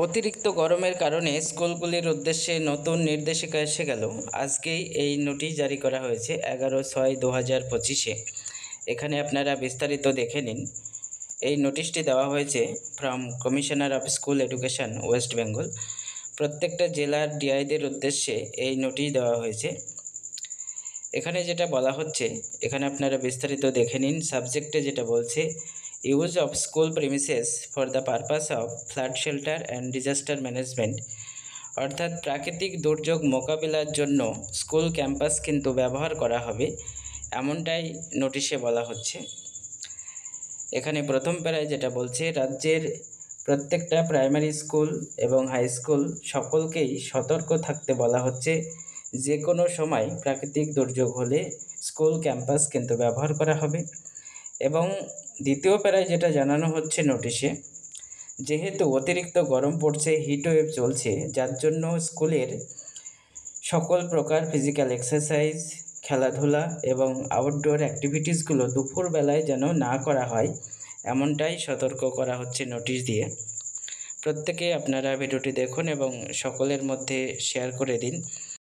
অতিরিক্ত গরমের কারণে স্কুলগুলির উদ্দেশ্যে নতুন নির্দেশিকা এসে গেল। আজকেই এই নোটিশ জারি করা হয়েছে 11/6/2025-এ। এখানে আপনারা বিস্তারিত দেখে নিন। এই নোটিশটি দেওয়া হয়েছে from commissioner of school education West Bengal. প্রত্যেকটা জেলার ডিআইদের উদ্দেশ্যে এই নোটিশ দেওয়া হয়েছে। এখানে যেটা বলা হচ্ছে, এখানে আপনারা বিস্তারিত দেখে নিন। সাবজেক্টে যেটা বলছে, use of school premises for the purpose of flood shelter and disaster management, অর্থাৎ প্রাকৃতিক দুর্যোগ মোকাবিলার জন্য স্কুল ক্যাম্পাস কিন্তু ব্যবহার করা হবে, এমনটাই নোটিশে বলা হচ্ছে। এখানে প্রথম প্যারায় যেটা বলছে, রাজ্যের প্রত্যেকটা প্রাইমারি স্কুল এবং হাই স্কুল সকলকেই সতর্ক থাকতে বলা হচ্ছে। যে কোনো সময় প্রাকৃতিক দুর্যোগ হলে স্কুল ক্যাম্পাস কিন্তু ব্যবহার করা হবে। এবং দ্বিতীয় প্যারায় যেটা জানানো হচ্ছে নোটিশে, যেহেতু অতিরিক্ত গরম পড়ছে, হিটওয়েভ চলছে, যার জন্য স্কুলের সকল প্রকার ফিজিক্যাল এক্সারসাইজ, খেলাধুলা এবং আউটডোর অ্যাক্টিভিটিসগুলো দুপুরবেলায় যেন না করা হয়, এমনটাই সতর্ক করা হচ্ছে নোটিশ দিয়ে। প্রত্যেকে আপনারা ভিডিওটি দেখুন এবং সকলের মধ্যে শেয়ার করে দিন।